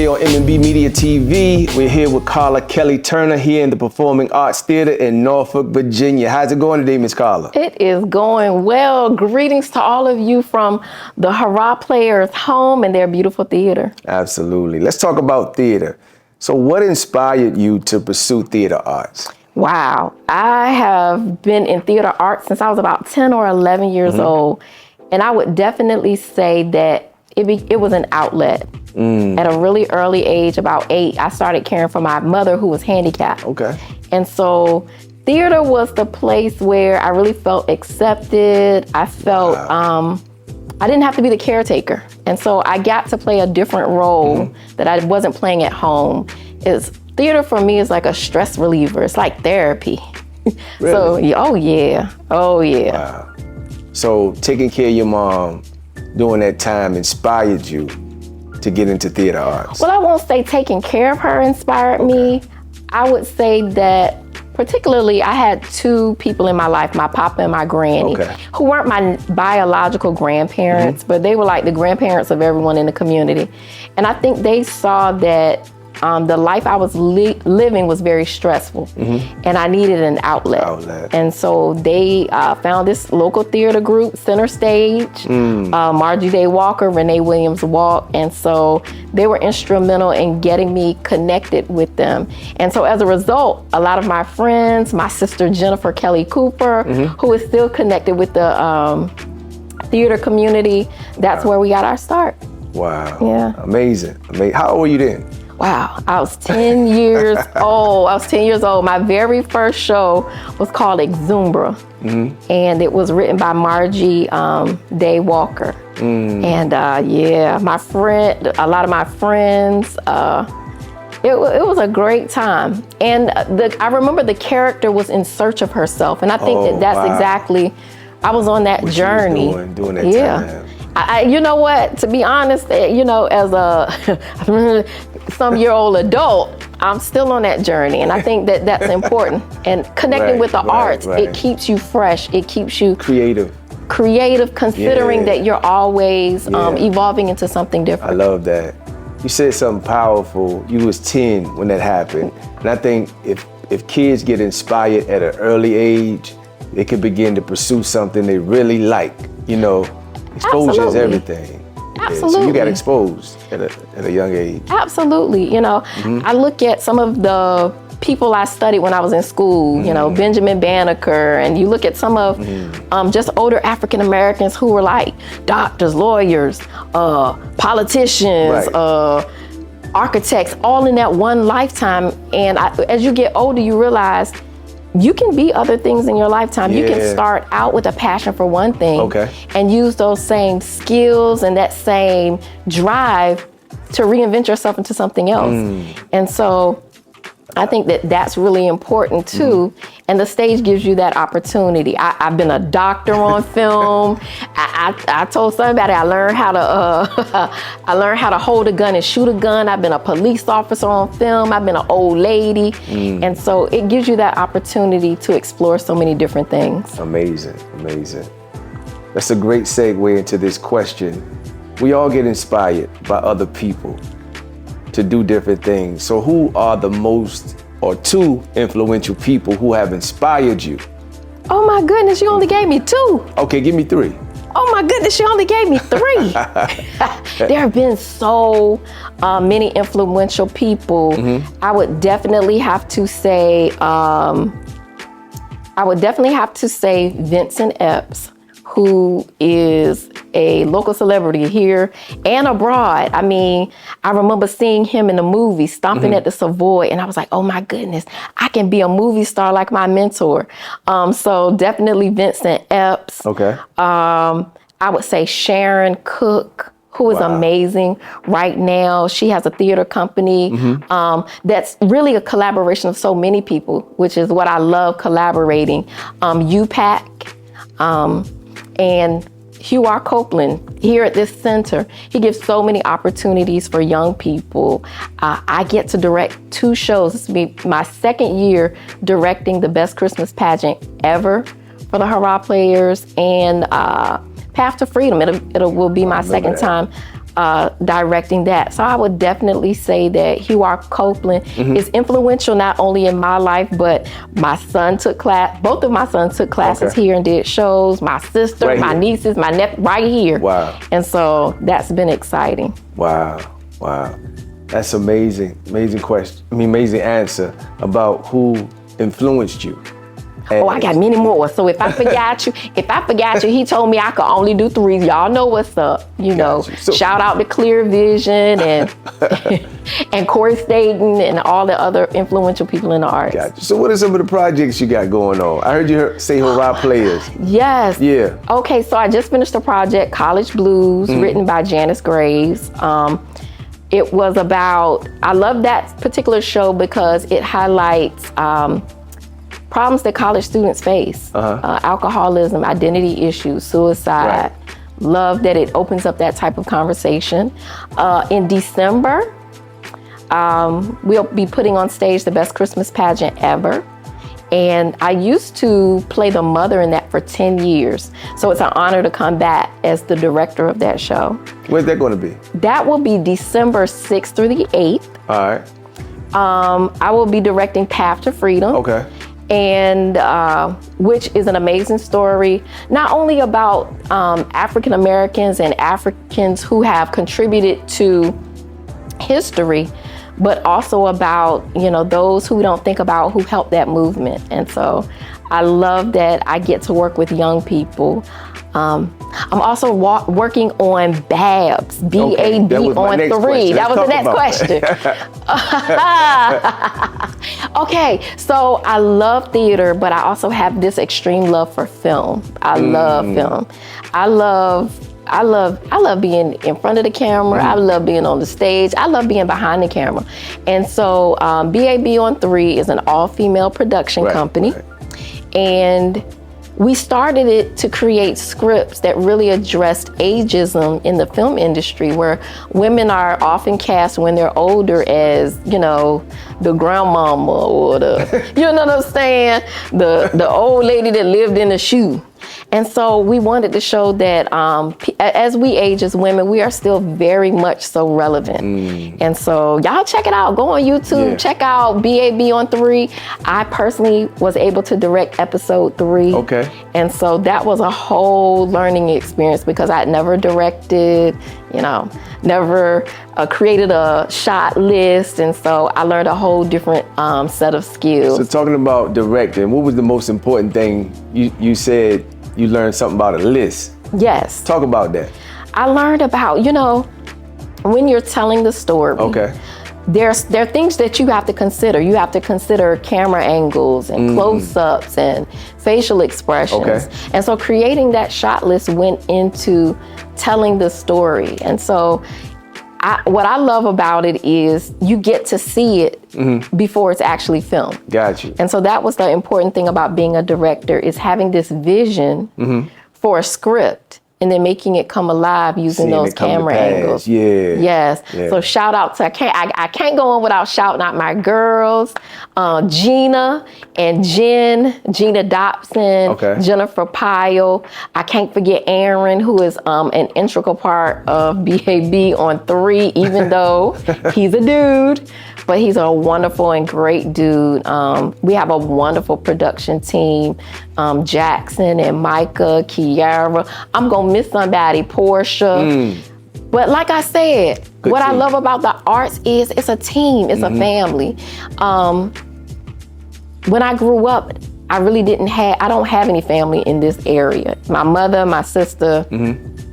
today on M&B Media TV. We're here with Carla Kelly Turner here in the Performing Arts Theater in Norfolk, Virginia. How's it going today, Miss Carla? It is going well. Greetings to all of you from the Hurrah Players home and their beautiful theater. Absolutely. Let's talk about theater. So what inspired you to pursue theater arts? Wow. I have been in theater arts since I was about 10 or 11 years old. And I would definitely say that it was an outlet. At a really early age, about 8, I started caring for my mother who was handicapped. Okay. And so theater was the place where I really felt accepted. I felt I didn't have to be the caretaker. And so I got to play a different role that I wasn't playing at home. Theater for me is like a stress reliever. It's like therapy. Really? So, oh yeah. Wow. So taking care of your mom during that time inspired you to get into theater arts? Well, I won't say taking care of her inspired me. I would say that particularly I had 2 people in my life, my papa and my granny, who weren't my biological grandparents, but they were like the grandparents of everyone in the community. And I think they saw that the life I was living was very stressful, and I needed an outlet. And so they found this local theater group, Center Stage, Margie Day Walker, Renee Williams Walk, and so they were instrumental in getting me connected with them. And so as a result, a lot of my friends, my sister Jennifer Kelly Cooper, who is still connected with the theater community, that's where we got our start. Wow. Yeah. Amazing. How old were you then? Wow, I was 10 years old. My very first show was called Exumbra, and it was written by Margie Day Walker. And a lot of my friends, it was a great time. And I remember the character was in search of herself, and I think that's exactly, I was on that journey. Doing that time. You know what, to be honest, as a some-year-old adult, I'm still on that journey. And I think that that's important. And connecting with the arts, it keeps you fresh. It keeps you creative, considering that you're always evolving into something different. I love that. You said something powerful. You was 10 when that happened. And I think if kids get inspired at an early age, they can begin to pursue something they really like, Exposure is everything. Absolutely. So you got exposed at a young age. Absolutely. I look at some of the people I studied when I was in school, Benjamin Banneker, and you look at some of just older African Americans who were like doctors, lawyers, politicians, architects, all in that one lifetime. And as you get older, you realize you can be other things in your lifetime. You can start out with a passion for one thing and use those same skills and that same drive to reinvent yourself into something else. And so I think that that's really important too. And the stage gives you that opportunity. I've been a doctor on film. I told somebody I learned how to hold a gun and shoot a gun. I've been a police officer on film. I've been an old lady. And so it gives you that opportunity to explore so many different things. Amazing. That's a great segue into this question. We all get inspired by other people to do different things. So who are the most or 2 influential people who have inspired you? Oh my goodness, you only gave me 2. Okay, give me 3. Oh my goodness, you only gave me 3. There have been so many influential people. I would definitely have to say, Vincent Epps, who is a local celebrity here and abroad. I mean, I remember seeing him in the movie, Stomping at the Savoy, and I was like, oh my goodness, I can be a movie star like my mentor. So definitely Vincent Epps. Okay. I would say Sharon Cook, who is amazing right now. She has a theater company that's really a collaboration of so many people, which is what I love collaborating. UPAC, and Hugh R. Copeland here at this center. He gives so many opportunities for young people. I get to direct 2 shows. This will be my 2nd year directing the best Christmas pageant ever for the Hurrah Players, and Path to Freedom. It will be my 2nd time directing that. So I would definitely say that Hugh R. Copeland is influential not only in my life, but my son took both of my sons took classes here and did shows. My sister, my nieces, my nephew, right here. Wow. And so that's been exciting. Wow. That's amazing. Amazing question. Amazing answer about who influenced you. Oh, I got many more. So if I forgot you, he told me I could only do 3. Y'all know what's up. So, shout out to Clear Vision and and Corey Staten and all the other influential people in the arts. Gotcha. So what are some of the projects you got going on? I heard you say Hurrah Players. Yes. Yeah. Okay, so I just finished a project, College Blues, written by Janice Graves. It was about, I love that particular show because it highlights problems that college students face, alcoholism, identity issues, suicide. Love that it opens up that type of conversation. In December, we'll be putting on stage the best Christmas pageant ever. And I used to play the mother in that for 10 years. So it's an honor to come back as the director of that show. Where's that going to be? That will be December 6th through the 8th. All right. I will be directing Path to Freedom. Okay. And which is an amazing story, not only about African Americans and Africans who have contributed to history, but also about, those who we don't think about who helped that movement. And so I love that I get to work with young people. I'm also working on BABS, B-A-B on 3. That was the next question. Okay, so I love theater, but I also have this extreme love for film. I love film. I love being in front of the camera. I love being on the stage. I love being behind the camera. And so BAB on 3 is an all-female production company. And we started it to create scripts that really addressed ageism in the film industry, where women are often cast when they're older as, the grandmama or the, you know what I'm saying? The old lady that lived in a shoe. And so we wanted to show that as we age as women, we are still very much so relevant. And so y'all check it out. Go on YouTube, check out BAB on 3. I personally was able to direct episode 3. Okay. And so that was a whole learning experience because I'd never directed, never created a shot list. And so I learned a whole different set of skills. So talking about directing, what was the most important thing you said? You learned something about a list. Yes. Talk about that. I learned about, when you're telling the story, there are things that you have to consider. You have to consider camera angles and close-ups and facial expressions. And so creating that shot list went into telling the story. And so what I love about it is you get to see it before it's actually filmed. Got you. And so that was the important thing about being a director, is having this vision for a script and then making it come alive using those camera angles. Yes. So shout out to, I can't go on without shouting out my girls, Gina and Gina Dobson, Jennifer Pyle. I can't forget Aaron, who is an integral part of BAB on 3, even though he's a dude. But he's a wonderful and great dude. We have a wonderful production team. Jackson and Micah, Kiara. I'm gonna miss somebody, Portia. But like I said, what I love about the arts is it's a team, it's a family. When I grew up, I really I don't have any family in this area. My mother, my sister,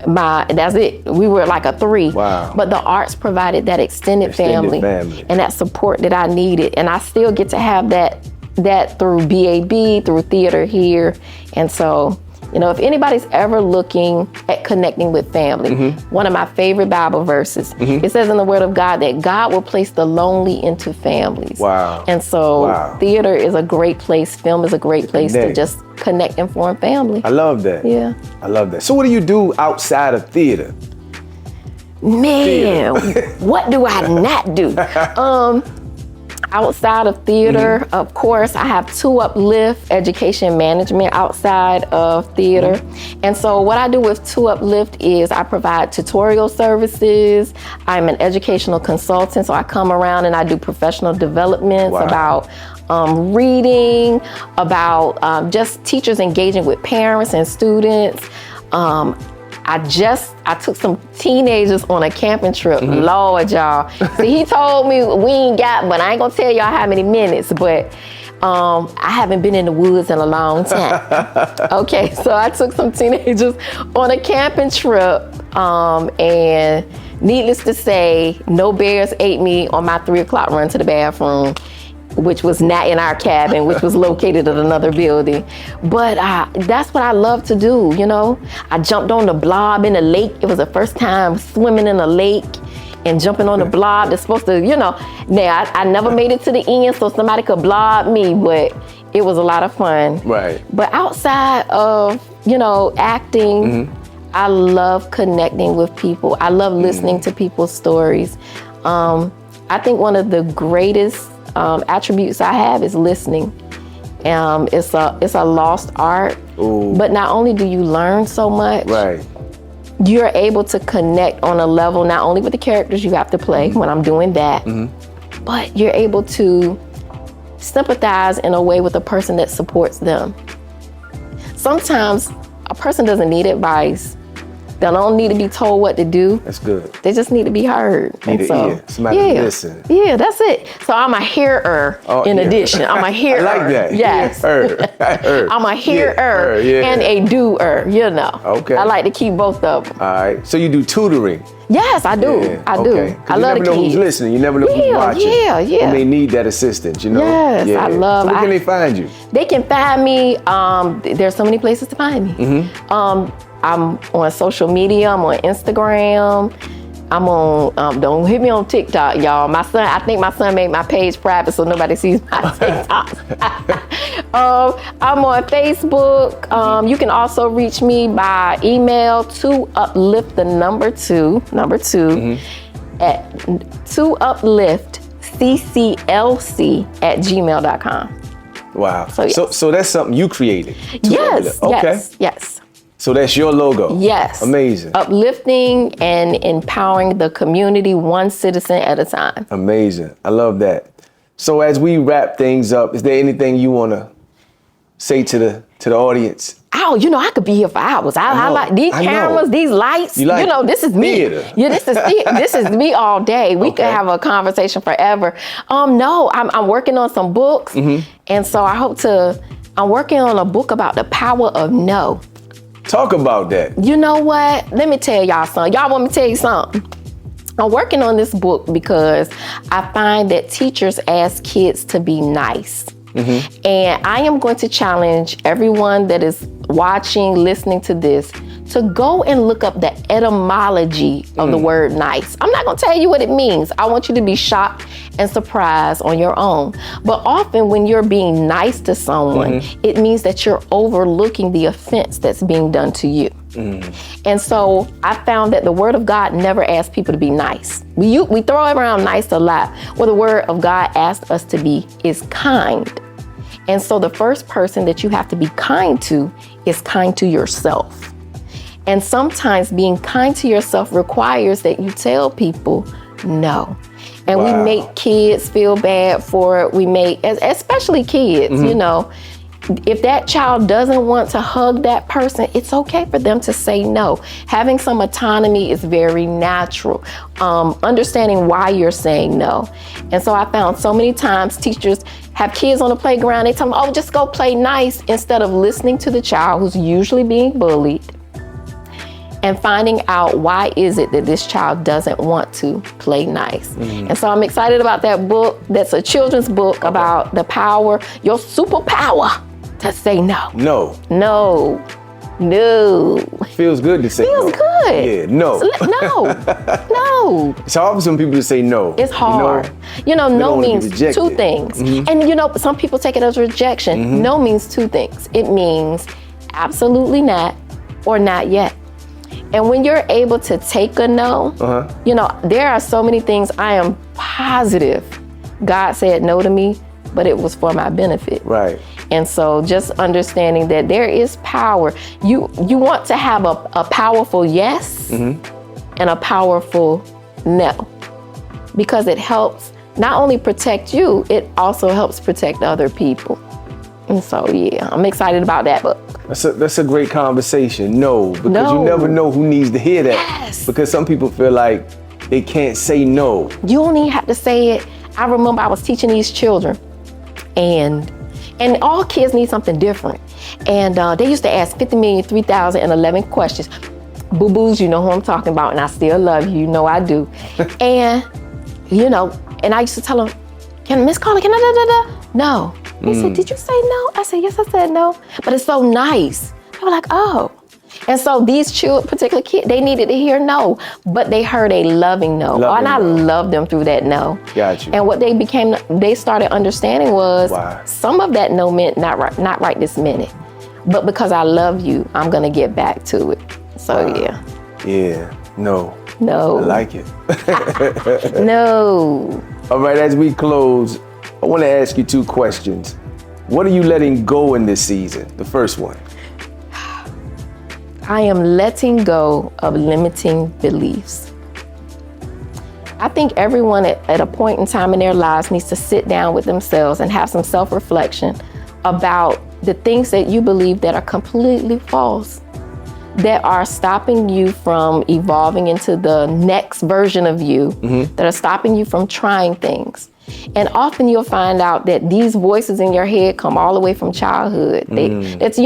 that's it. We were like a 3. Wow. But the arts provided that extended family and that support that I needed. And I still get to have that through BAB, through theater here. And so, if anybody's ever looking at connecting with family, one of my favorite Bible verses, it says in the Word of God that God will place the lonely into families. Wow. And so theater is a great place, film is a great place to just connect and form family. I love that. Yeah. I love that. So what do you do outside of theater? Man, what do I not do? Outside of theater, of course, I have 2 Uplift Education Management outside of theater. And so what I do with 2 Uplift is I provide tutorial services. I'm an educational consultant, so I come around and I do professional developments about reading, about just teachers engaging with parents and students. I took some teenagers on a camping trip. Lord, y'all. See, he told me we ain't got, but I ain't gonna tell y'all how many minutes, but I haven't been in the woods in a long time. Okay, so I took some teenagers on a camping trip, and needless to say, no bears ate me on my 3 o'clock run to the bathroom, which was not in our cabin, which was located at another building. But that's what I love to do, you know? I jumped on the blob in the lake. It was the first time swimming in a lake and jumping on the blob. That's supposed to, you know, now I never made it to the end so somebody could blob me, but it was a lot of fun. Right. But outside of, you know, acting, I love connecting with people. I love listening to people's stories. I think one of the greatest attributes I have is listening. It's a lost art. Ooh. But not only do you learn so much, Right. you're able to connect on a level not only with the characters you have to play when I'm doing that, but you're able to sympathize in a way with a person that supports them. Sometimes a person doesn't need advice. They don't need to be told what to do. That's good. They just need to be heard. Need to hear. Somebody to listen. Yeah, that's it. So I'm a hearer in addition. I'm a hearer. I like that. Yes. Heard. I'm a hearer and a doer, you know. Okay. I like to keep both of them. All right. So you do tutoring? Yes, I do. Yeah. I do. I love the kids. You never know who's listening. You never know who's watching. Yeah. You may need that assistance, you know? Yes, I love it. So where can they find you? They can find me. There's so many places to find me. I'm on social media. I'm on Instagram. I'm on, don't hit me on TikTok, y'all. I think my son made my page private so nobody sees my TikToks. I'm on Facebook. You can also reach me by email to uplift the number two at 2upliftcclc@gmail.com. Wow. So, yes. So that's something you created? Yes. Okay. Yes. So that's your logo? Yes. Amazing. Uplifting and empowering the community one citizen at a time. Amazing. I love that. So as we wrap things up, is there anything you want to say to the audience? Oh, you know, I could be here for hours. I like these cameras, these lights. You know, this is me. Theater. Yeah, this is me all day. We could have a conversation forever. No, I'm working on some books, and so I'm working on a book about the power of no. Talk about that. You know what? Let me tell y'all something. Y'all want me to tell you something? I'm working on this book because I find that teachers ask kids to be nice. And I am going to challenge everyone that is watching, listening to this, to go and look up the etymology of the word nice. I'm not going to tell you what it means. I want you to be shocked and surprised on your own. But often when you're being nice to someone, it means that you're overlooking the offense that's being done to you. And so I found that the Word of God never asks people to be nice. We throw around nice a lot. Well, the Word of God asks us to be is kind. And so the first person that you have to be kind to is kind to yourself. And sometimes being kind to yourself requires that you tell people no. And we make kids feel bad for it. We make, especially kids, you know, if that child doesn't want to hug that person, it's okay for them to say no. Having some autonomy is very natural. Understanding why you're saying no. And so I found so many times teachers have kids on the playground, they tell them, oh, just go play nice, instead of listening to the child who's usually being bullied and finding out why is it that this child doesn't want to play nice. And so I'm excited about that book. That's a children's book about the power, your superpower to say no. No. Feels good to say no. Feels good. Yeah, no. No. It's hard for some people to say no. It's hard. You know, no means two things. And you know, some people take it as rejection. No means two things. It means absolutely not or not yet. And when you're able to take a no, you know, there are so many things I am positive God said no to me, but it was for my benefit. Right. And so just understanding that there is power. You want to have a powerful yes and a powerful no, because it helps not only protect you, it also helps protect other people. And so, yeah, I'm excited about that book. That's a great conversation. No, because No. you never know who needs to hear that. Yes. Because some people feel like they can't say no. You don't even have to say it. I remember I was teaching these children, and all kids need something different. And they used to ask 50,003,011 questions. Boo-boos, you know who I'm talking about, and I still love you. You know I do. And, and I used to tell them, Miss Carla, can I da-da-da? No. They said, did you say no? I said, yes, I said no. But it's so nice. They were like, oh. And so these particular kids, they needed to hear no, but they heard a loving no. And I loved them through that no. Got you. And what they started understanding was some of that no meant not right this minute. But because I love you, I'm going to get back to it. So, yeah. Yeah. No. No. I like it. No. All right, as we close, I want to ask you 2 questions. What are you letting go in this season? The first one. I am letting go of limiting beliefs. I think everyone at a point in time in their lives needs to sit down with themselves and have some self-reflection about the things that you believe that are completely false, that are stopping you from evolving into the next version of you, that are stopping you from trying things. And often you'll find out that these voices in your head come all the way from childhood. It's,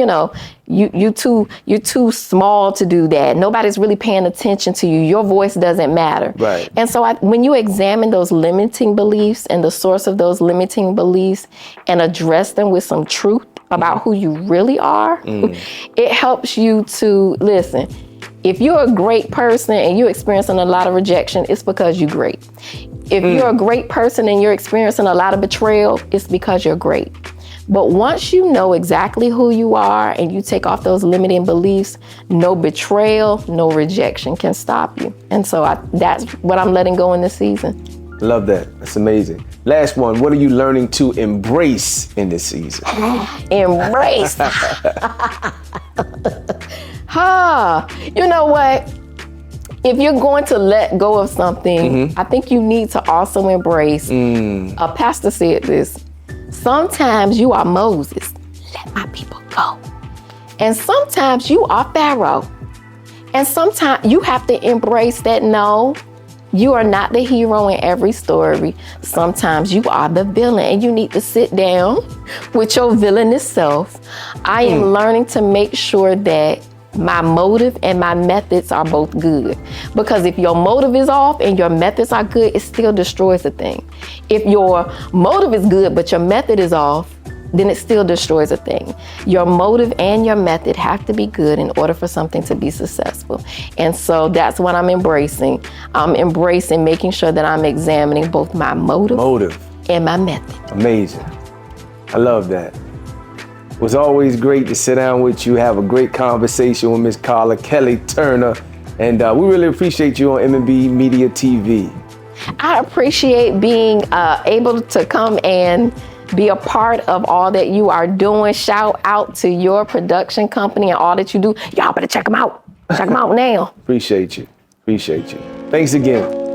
you're too small to do that. Nobody's really paying attention to you. Your voice doesn't matter. Right. And so when you examine those limiting beliefs and the source of those limiting beliefs and address them with some truth about who you really are, it helps you to listen. If you're a great person and you're experiencing a lot of rejection, it's because you're great. If you're a great person and you're experiencing a lot of betrayal, it's because you're great. But once you know exactly who you are and you take off those limiting beliefs, no betrayal, no rejection can stop you. And so that's what I'm letting go in this season. Love that. That's amazing. Last one. What are you learning to embrace in this season? Embrace. You know what? If you're going to let go of something, I think you need to also embrace. A pastor said this. Sometimes you are Moses. Let my people go. And sometimes you are Pharaoh. And sometimes you have to embrace that no, you are not the hero in every story. Sometimes you are the villain and you need to sit down with your villainous self. I am learning to make sure that my motive and my methods are both good. Because if your motive is off and your methods are good, it still destroys the thing. If your motive is good but your method is off, then it still destroys a thing. Your motive and your method have to be good in order for something to be successful. And so that's what I'm embracing. I'm embracing making sure that I'm examining both my motive and my method. Amazing. I love that. It was always great to sit down with you, have a great conversation with Miss Carla Kelly Turner. And we really appreciate you on M&B Media TV. I appreciate being able to come and be a part of all that you are doing. Shout out to your production company and all that you do. Y'all better check them out. Check them out now. Appreciate you. Thanks again.